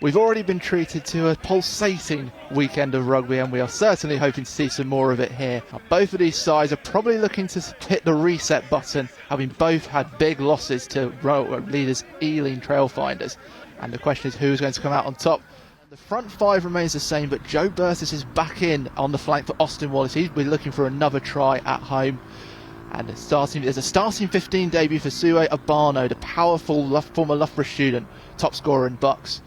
We've already been treated to a pulsating weekend of rugby, and we are certainly hoping to see some more of it here. Now, both of these sides are probably looking to hit the reset button, having both had big losses to leaders Ealing Trailfinders. And the question is, who's going to come out on top? The front five remains the same, but Joe Burtis is back in on the flank for Austin Wallace. He's been looking for another try at home. And there's a starting 15 debut for Sue Abano, the powerful former Loughborough student, top scorer in Bucks.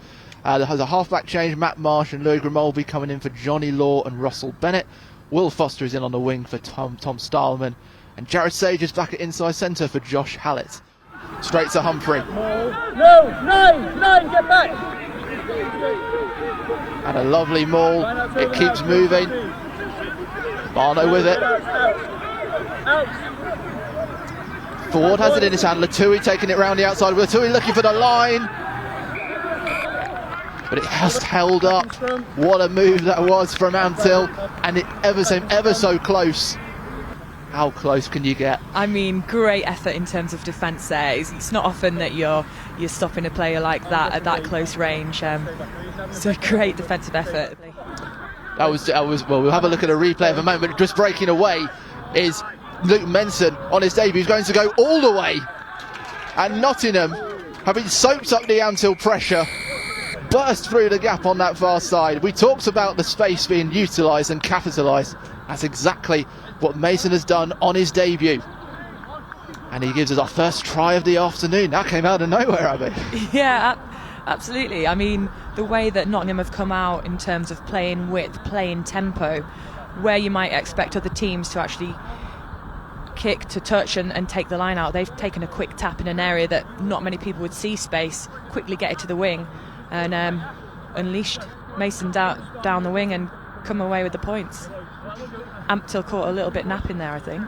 There's a half-back change, Matt Marsh and Louis Grimolby coming in for Johnny Law and Russell Bennett. Will Foster is in on the wing for Tom Stileman. And Jared Sage is back at inside centre for Josh Hallett. Straight to Humphrey. No, nine, get back! And a lovely maul, it keeps moving. Barno with it. Ford has it in his hand, Latui taking it round the outside. Latui looking for the line. But it has held up. What a move that was from Ampthill, and it ever so close. How close can you get? I mean, great effort in terms of defence there. It's not often that you're stopping a player like that at that close range. So great defensive effort. That was well. We'll have a look at a replay of a moment. But just breaking away is Luke Menson on his debut. He's going to go all the way, and Nottingham, having soaked up the Ampthill pressure, burst through the gap on that far side. We talked about the space being utilised and capitalised. That's exactly what Mason has done on his debut. And he gives us our first try of the afternoon. That came out of nowhere, Abbie. Yeah, absolutely. I mean, the way that Nottingham have come out in terms of playing width, playing tempo, where you might expect other teams to actually kick to touch and take the line out, they've taken a quick tap in an area that not many people would see space, quickly get it to the wing, and unleashed Mason down the wing and come away with the points. Ampthill caught a little bit napping there, I think.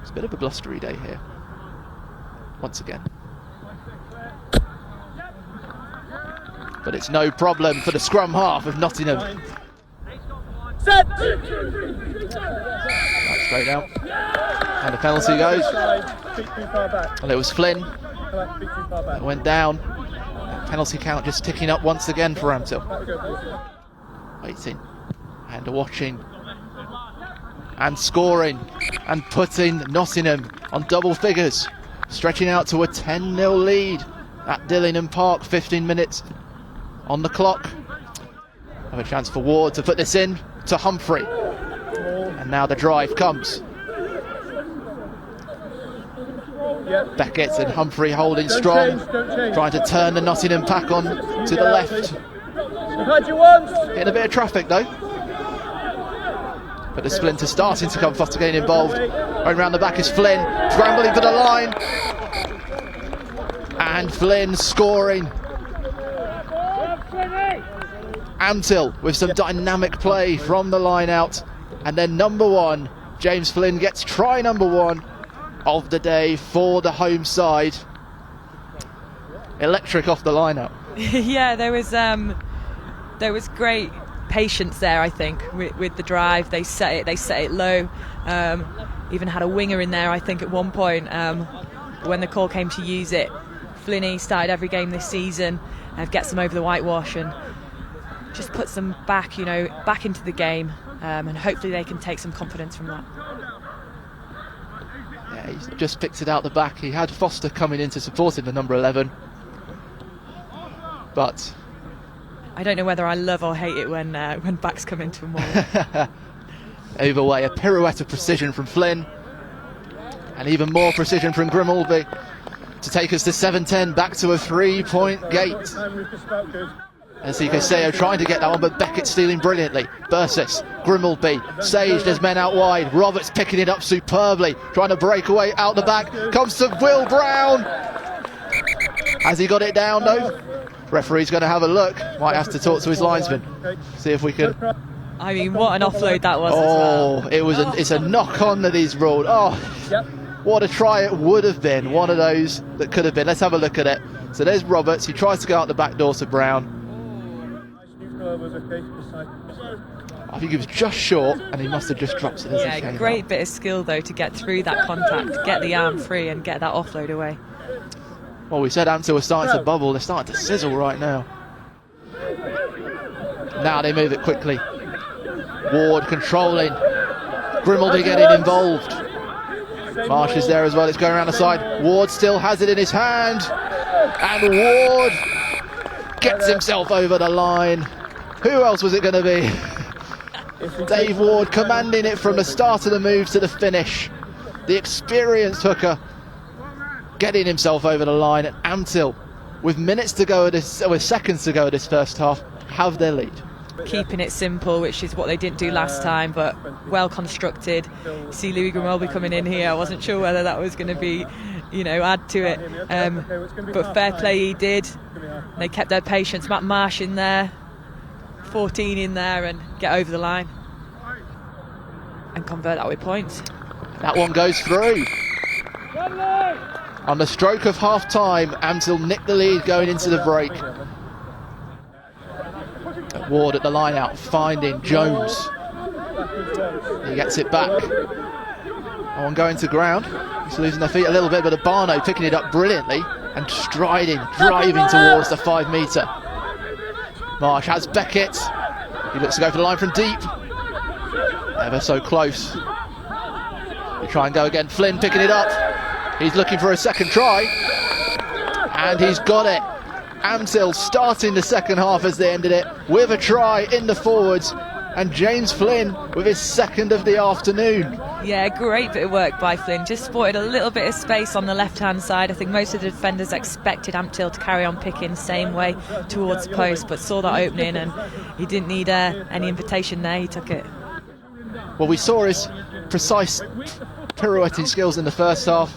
It's a bit of a blustery day here, once again. But it's no problem for the scrum half of Nottingham. Set! Right, straight out. And the penalty goes. And it was Flynn that went down. Penalty count just ticking up once again for Ampthill. Waiting and watching and scoring and putting Nottingham on double figures, stretching out to a 10-0 lead at Dillingham Park. 15 minutes on the clock. Have a chance for Ward to put this in to Humphrey, and now the drive comes. Beckett and Humphrey holding strong, trying to turn the Nottingham pack on to the left. Getting a bit of traffic though. But the splinter starting to come. Foster getting involved. Going round the back is Flynn, scrambling for the line. And Flynn scoring. Ampthill with some dynamic play from the line out. And then number one, James Flynn gets try number one of the day for the home side. Electric off the line out. Yeah, there was great patience there, I think, with the drive. They set it low. Even had a winger in there, I think, at one point. When the call came to use it, Flinney started every game this season, gets them over the whitewash and just puts them back into the game, and hopefully they can take some confidence from that. Yeah, he's just picked it out the back. He had Foster coming in to support him, the number 11. But I don't know whether I love or hate it when backs come into a maul. Overway, a pirouette of precision from Flynn, and even more precision from Grimolby to take us to 7-10, back to a 3-point gate. And Seo trying to get that one, but Beckett stealing brilliantly. Bursis, Grimolby, Sage, there's men out wide. Roberts picking it up superbly, trying to break away out the back. Comes to Will Brown. Has he got it down though? Referee's going to have a look. Might have to talk to his linesman. See if we can. I mean, what an offload that was. Oh, as well. It's a knock on that he's ruled. Oh, what a try it would have been. One of those that could have been. Let's have a look at it. So there's Roberts. He tries to go out the back door to Brown. I think he was just short, and he must have just dropped it. Yeah, great bit of skill though to get through that contact, get the arm free, and get that offload away. Well, we said Ampthill was starting to bubble. They're starting to sizzle right now. Now they move it quickly. Ward controlling. Grimmelby getting involved. Marsh is there as well. It's going around the side. Ward still has it in his hand. And Ward gets himself over the line. Who else was it going to be? Dave Ward commanding it from the start of the move to the finish. The experienced hooker getting himself over the line. And Ampthill, with minutes to go, with seconds to go this first half, have their lead. Keeping it simple, which is what they didn't do last time, but well constructed. See Louis Grimmelby coming in here. I wasn't sure whether that was going to be, add to it. But fair play he did. They kept their patience. Matt Marsh in there, 14 in there, and get over the line and convert that with points. That one goes through. On the stroke of half time, Ampthill nicked the lead going into the break. Ward at the line out, finding Jones. He gets it back. No one going to ground. He's losing their feet a little bit, but Abano picking it up brilliantly and driving towards the 5 metre. Marsh has Beckett. He looks to go for the line from deep. Ever so close. They try and go again. Flynn picking it up. He's looking for a second try. And he's got it. Ampthill starting the second half as they ended it with a try in the forwards, and James Flynn with his second of the afternoon. Yeah, great bit of work by Flynn. Just spotted a little bit of space on the left-hand side. I think most of the defenders expected Ampthill to carry on picking same way towards the post, but saw that opening and he didn't need any invitation there. He took it. Well, we saw his precise pirouetting skills in the first half.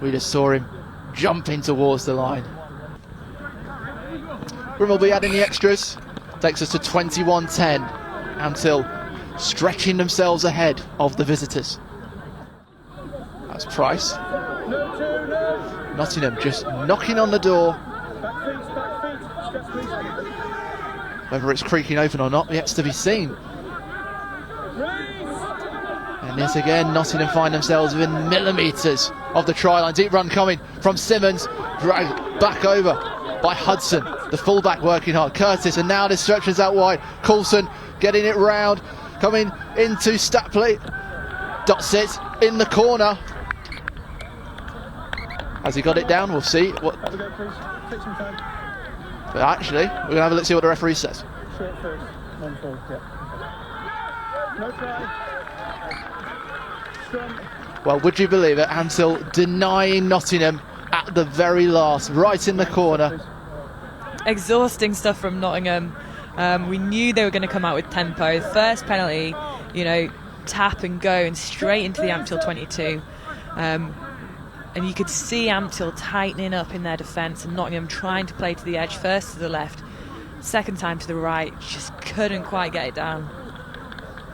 We just saw him jumping towards the line. Grimmelby adding the extras, takes us to 21-10. Ampthill stretching themselves ahead of the visitors. That's Price. Nottingham just knocking on the door. Whether it's creaking open or not, yet to be seen. And this again, Nottingham find themselves within millimetres of the try line. Deep run coming from Simmons, dragged back over by Hudson, the fullback working hard. Curtis, and now this stretches out wide. Coulson getting it round, coming into Stapley. Dots it in the corner. Has he got it down? We'll see. But actually, we're going to have a look, see what the referee says. Well, would you believe it? Ampthill denying Nottingham at the very last, right in the corner. Exhausting stuff from Nottingham. We knew they were going to come out with tempo. First penalty, tap and go and straight into the Ampthill 22. And you could see Ampthill tightening up in their defence and Nottingham trying to play to the edge, first to the left, second time to the right, just couldn't quite get it down.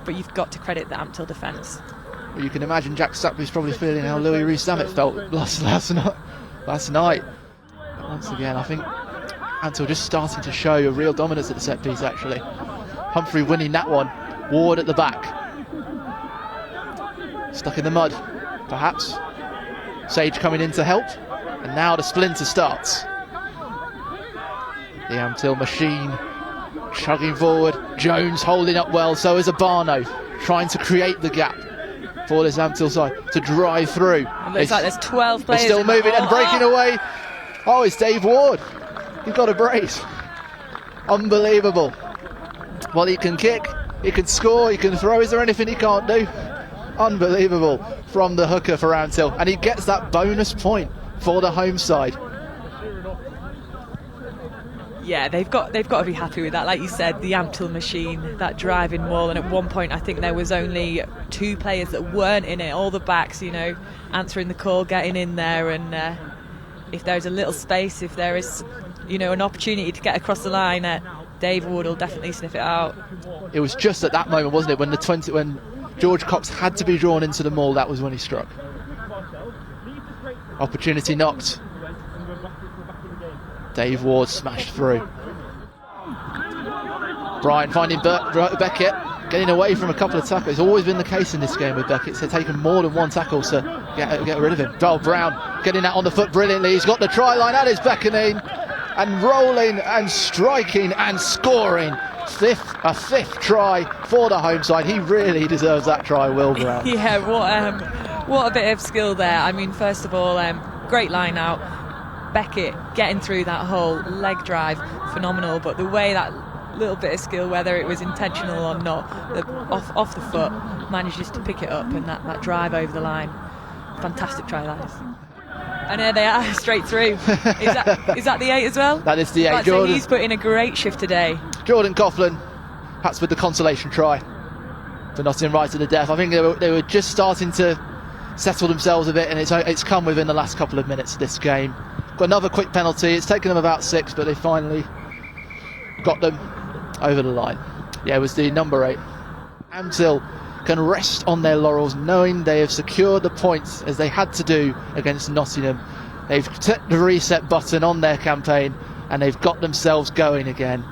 But you've got to credit the Ampthill defence. Well, you can imagine Jack Stapley's probably feeling how Louis Rees-Zammit felt last night. But once again, I think Ampthill just starting to show a real dominance at the set piece, actually. Humphrey winning that one. Ward at the back. Stuck in the mud, perhaps. Sage coming in to help. And now the splinter starts. The Ampthill machine chugging forward. Jones holding up well, so is Abano, trying to create the gap for this Ampthill side to drive through. It looks like there's 12 players. They're still moving and breaking away. Oh, it's Dave Ward. He's got a brace. Unbelievable. Well, he can kick, he can score, he can throw. Is there anything he can't do? Unbelievable from the hooker for Ampthill. And he gets that bonus point for the home side. Yeah, they've got to be happy with that. Like you said, the Ampthill machine, that driving wall, and at one point I think there was only 2 players that weren't in it. All the backs, answering the call, getting in there, and if there's a little space, if there is, an opportunity to get across the line, Dave Ward will definitely sniff it out. It was just at that moment, wasn't it, when George Cox had to be drawn into the maul, that was when he struck. Opportunity knocked. Dave Ward smashed through. Brian finding Beckett, getting away from a couple of tackles. It's always been the case in this game with Beckett. It's taken more than one tackle to Get rid of him. Val Brown getting that on the foot brilliantly. He's got the try line at his beckoning, and rolling and striking and scoring. A fifth try for the home side. He really deserves that try, Will Brown. Yeah, what a bit of skill there. I mean, first of all, great line out. Beckett getting through that whole leg drive, phenomenal. But the way that little bit of skill, whether it was intentional or not, off the foot, manages to pick it up, and that drive over the line, fantastic try that is. And there they are, straight through. Is that the 8 as well? That is the 8. So he's put in a great shift today. Jordan Coughlin, perhaps with the consolation try for Nottingham right to the death. I think they were just starting to settle themselves a bit, and it's come within the last couple of minutes of this game. Got another quick penalty. It's taken them about 6, but they finally got them over the line. Yeah, it was the number 8. Ampthill can rest on their laurels, knowing they have secured the points as they had to do against Nottingham. They've set the reset button on their campaign, and they've got themselves going again.